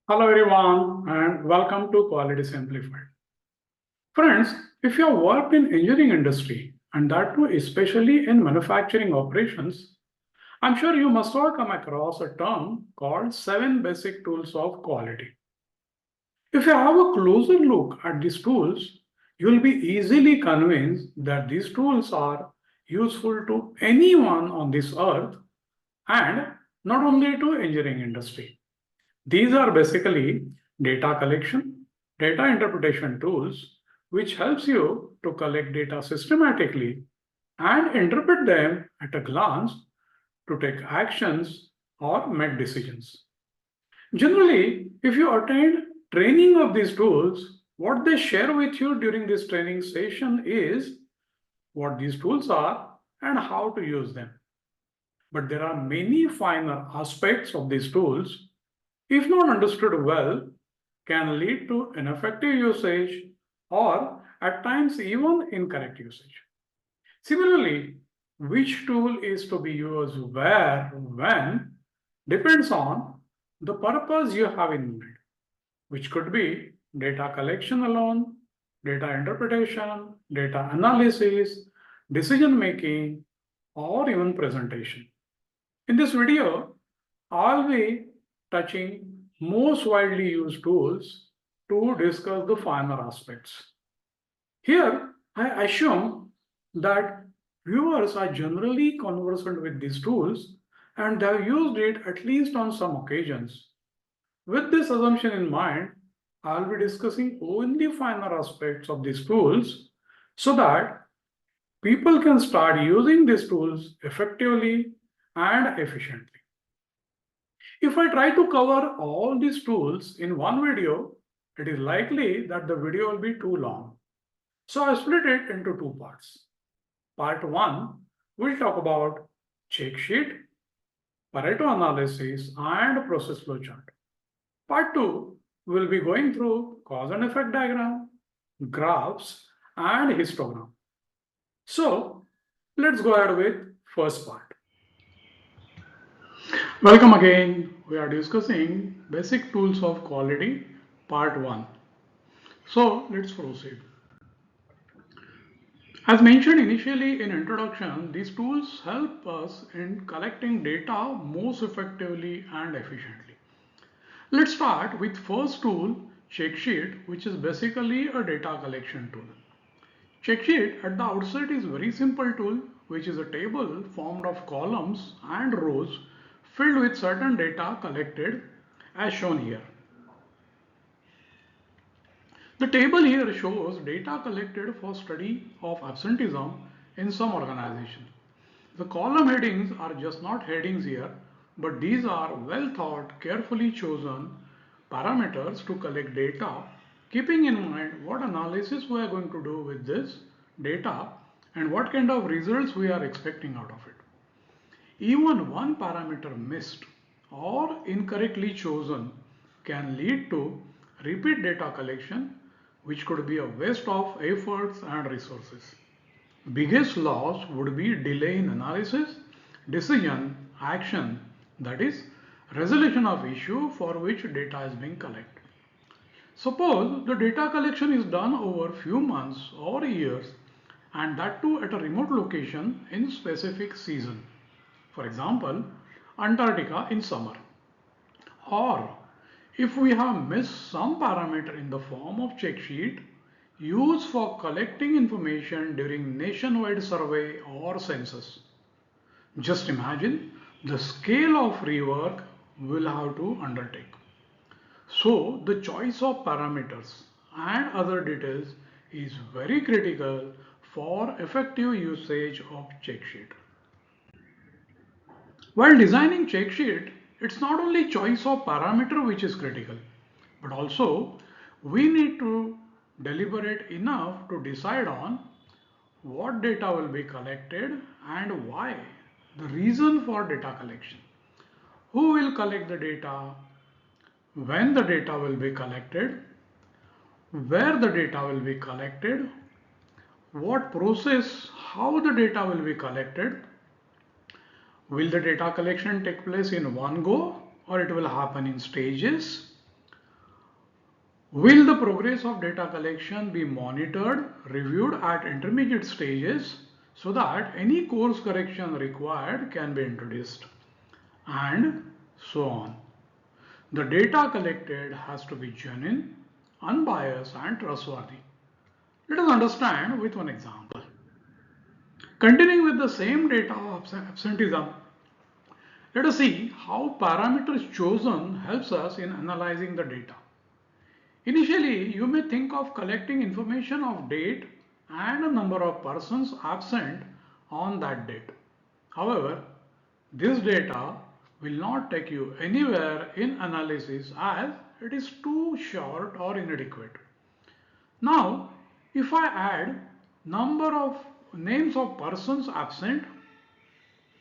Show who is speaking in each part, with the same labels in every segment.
Speaker 1: Hello everyone and welcome to Quality Simplified. Friends, if you have worked in engineering industry and that too especially in manufacturing operations, I'm sure you must have come across a term called 7 basic tools of quality. If you have a closer look at these tools, you will be easily convinced that these tools are useful to anyone on this earth and not only to engineering industry. These are basically data collection, data interpretation tools, which helps you to collect data systematically and interpret them at a glance to take actions or make decisions. Generally, if you attend training of these tools, what they share with you during this training session is what these tools are and how to use them. But there are many finer aspects of these tools if not understood well, can lead to ineffective usage or at times even incorrect usage. Similarly, which tool is to be used where, when, depends on the purpose you have in mind, which could be data collection alone, data interpretation, data analysis, decision making, or even presentation. In this video, I'll be touching most widely used tools to discuss the finer aspects. Here, I assume that viewers are generally conversant with these tools and they have used it at least on some occasions. With this assumption in mind, I'll be discussing only finer aspects of these tools so that people can start using these tools effectively and efficiently. If I try to cover all these tools in one video, it is likely that the video will be too long. So I split it into two parts. Part 1 will talk about check sheet, Pareto analysis, and process flow chart. Part 2 will be going through cause and effect diagram, graphs, and histogram. So let's go ahead with first part. Welcome again. We are discussing basic tools of quality part 1. So let's proceed. As mentioned initially in introduction, these tools help us in collecting data most effectively and efficiently. Let's start with first tool, check sheet, which is basically a data collection tool. Check sheet at the outset is very simple tool, which is a table formed of columns and rows filled with certain data collected as shown here. The table here shows data collected for study of absenteeism in some organizations. The column headings are just not headings here, but these are well thought, carefully chosen parameters to collect data, keeping in mind what analysis we are going to do with this data and what kind of results we are expecting out of it. Even one parameter missed or incorrectly chosen can lead to repeat data collection, which could be a waste of efforts and resources. Biggest loss would be delay in analysis, decision, action, that is, resolution of issue for which data is being collected. Suppose the data collection is done over few months or years and that too at a remote location in specific season. For example, Antarctica in summer. Or if we have missed some parameter in the form of check sheet used for collecting information during nationwide survey or census. Just imagine the scale of rework we'll have to undertake. So the choice of parameters and other details is very critical for effective usage of check sheet. While designing check sheet, it's not only choice of parameter which is critical, but also we need to deliberate enough to decide on what data will be collected and why, the reason for data collection, who will collect the data, when the data will be collected, where the data will be collected, what process, how the data will be collected. Will the data collection take place in one go or it will happen in stages? Will the progress of data collection be monitored, reviewed at intermediate stages so that any course correction required can be introduced? And so on. The data collected has to be genuine, unbiased, and trustworthy. Let us understand with one example. Continuing with the same data of absenteeism, let us see how parameters chosen helps us in analyzing the data. Initially, you may think of collecting information of date and a number of persons absent on that date. However, this data will not take you anywhere in analysis as it is too short or inadequate. Now, if I add number of names of persons absent,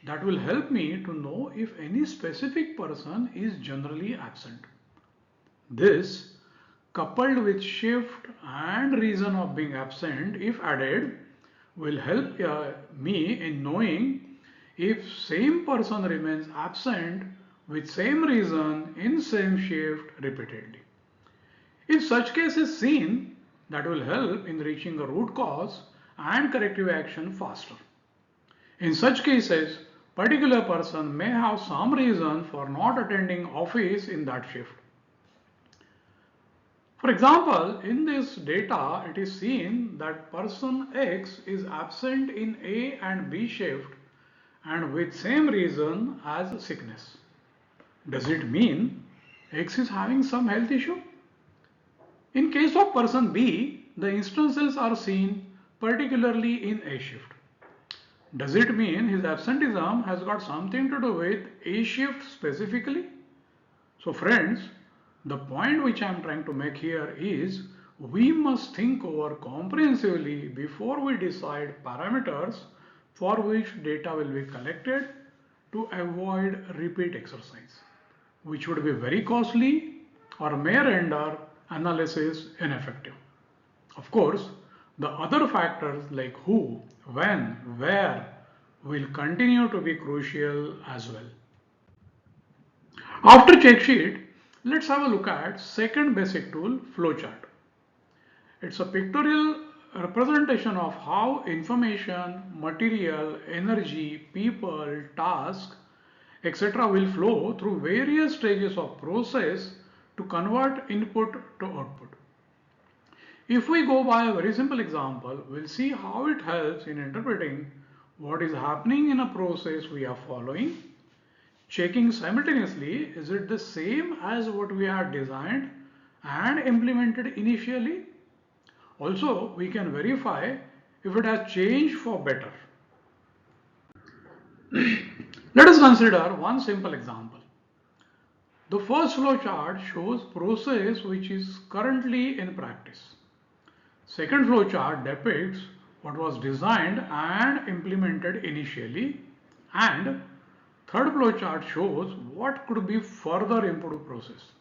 Speaker 1: that will help me to know if any specific person is generally absent. This, coupled with shift and reason of being absent if added, will help me in knowing if same person remains absent with same reason in same shift repeatedly. If such case is seen, that will help in reaching a root cause and corrective action faster. In such cases, particular person may have some reason for not attending office in that shift. For example, in this data, it is seen that person X is absent in A and B shift and with same reason as sickness. Does it mean X is having some health issue? In case of person B, the instances are seen particularly in A shift. Does it mean his absenteeism has got something to do with A shift specifically? So friends, the point which I am trying to make here is we must think over comprehensively before we decide parameters for which data will be collected to avoid repeat exercise, which would be very costly or may render analysis ineffective. Of course, the other factors like who, when, where will continue to be crucial as well. After check sheet, let's have a look at second basic tool, flowchart. It's a pictorial representation of how information, material, energy, people, task, etc. will flow through various stages of process to convert input to output. If we go by a very simple example, we'll see how it helps in interpreting what is happening in a process we are following, checking simultaneously is it the same as what we had designed and implemented initially. Also, we can verify if it has changed for better. Let us consider one simple example. The first flow chart shows process which is currently in practice. Second flow chart depicts what was designed and implemented initially, and third flow chart shows what could be further improved process.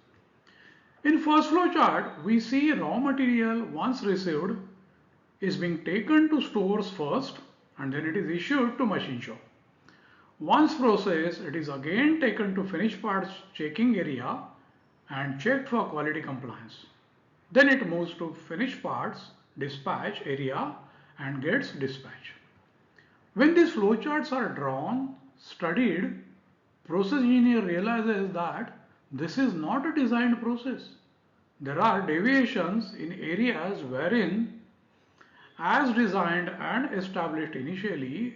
Speaker 1: In first flow chart, we see raw material once received is being taken to stores first and then it is issued to machine shop. Once processed, it is again taken to finished parts checking area and checked for quality compliance. Then it moves to finished parts dispatch area and gets dispatched. When these flowcharts are drawn, studied, process engineer realizes that this is not a designed process. There are deviations in areas wherein, as designed and established initially,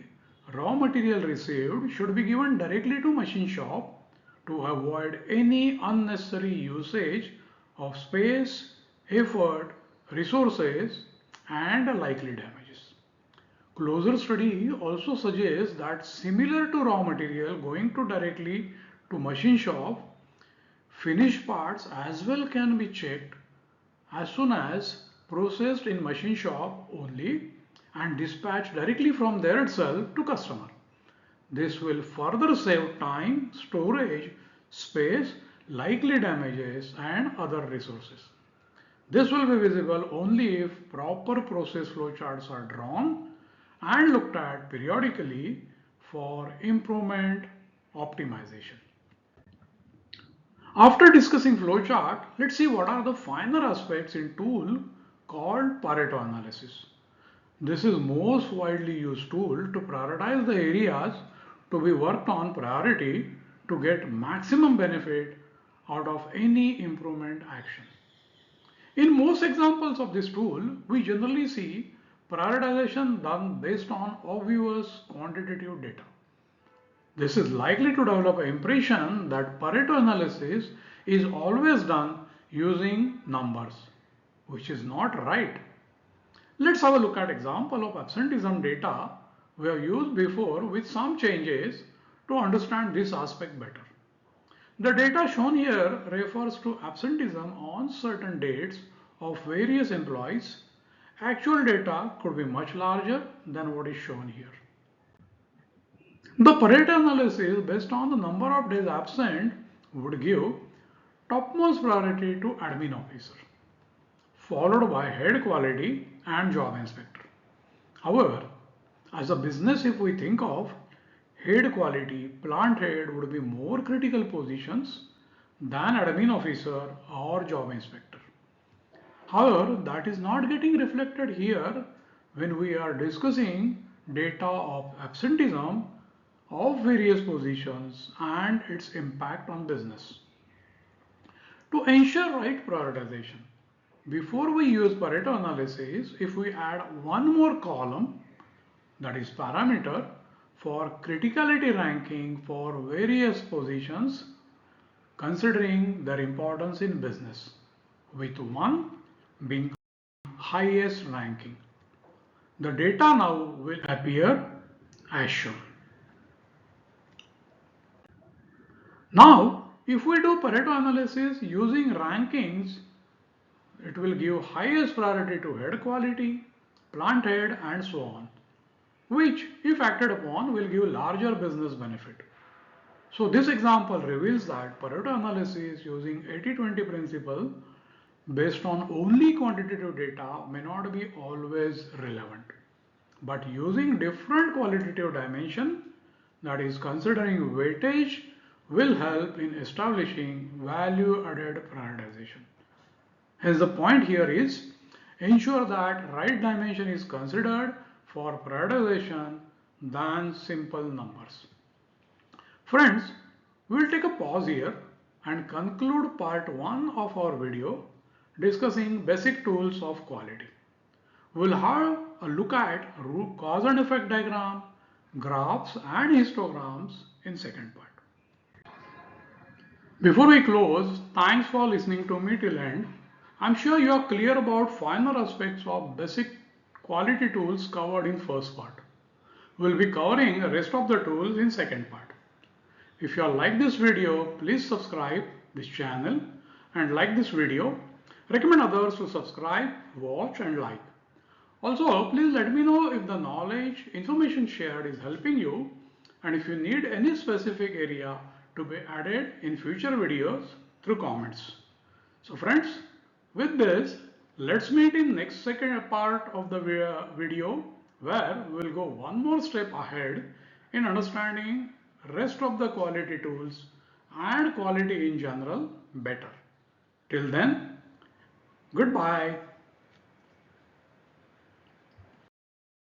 Speaker 1: raw material received should be given directly to machine shop to avoid any unnecessary usage of space, effort, resources, and likely damages. Closer study also suggests that similar to raw material going to directly to machine shop, finished parts as well can be checked as soon as processed in machine shop only and dispatched directly from there itself to customer. This will further save time, storage, space, likely damages and other resources. This will be visible only if proper process flowcharts are drawn and looked at periodically for improvement optimization. After discussing flowchart, let's see what are the finer aspects in tool called Pareto analysis. This is most widely used tool to prioritize the areas to be worked on priority to get maximum benefit out of any improvement action. In most examples of this tool, we generally see prioritization done based on obvious quantitative data. This is likely to develop an impression that Pareto analysis is always done using numbers, which is not right. Let's have a look at example of absenteeism data we have used before with some changes to understand this aspect better. The data shown here refers to absenteeism on certain dates of various employees. Actual data could be much larger than what is shown here. The Pareto analysis based on the number of days absent would give topmost priority to admin officer, followed by head quality and job inspector. However, as a business, if we think of head quality, plant head would be more critical positions than admin officer or job inspector. However, that is not getting reflected here when we are discussing data of absenteeism of various positions and its impact on business. To ensure right prioritization, before we use Pareto analysis, if we add one more column, that is parameter, for criticality ranking for various positions considering their importance in business, with one being highest ranking. The data now will appear as shown. Now, if we do Pareto analysis using rankings, it will give highest priority to head quality, plant head and so on, which if acted upon will give larger business benefit. So this example reveals that Pareto analysis using 80-20 principle based on only quantitative data may not be always relevant. But using different qualitative dimension, that is considering weightage, will help in establishing value added prioritization. Hence the point here is ensure that right dimension is considered for prioritization than simple numbers. Friends, we'll take a pause here and conclude part 1 of our video discussing basic tools of quality. We'll have a look at cause and effect diagram, graphs and histograms in second part. Before we close, thanks for listening to me till end. I'm sure you are clear about finer aspects of basic quality tools covered in first part. We'll be covering the rest of the tools in second part. If you like this video, please subscribe this channel and like this video. Recommend others to subscribe, watch and like. Also, please let me know if the knowledge, information shared is helping you and if you need any specific area to be added in future videos through comments. So friends, with this, let's meet in next second part of the video where we will go one more step ahead in understanding rest of the quality tools and quality in general better. Till then, goodbye.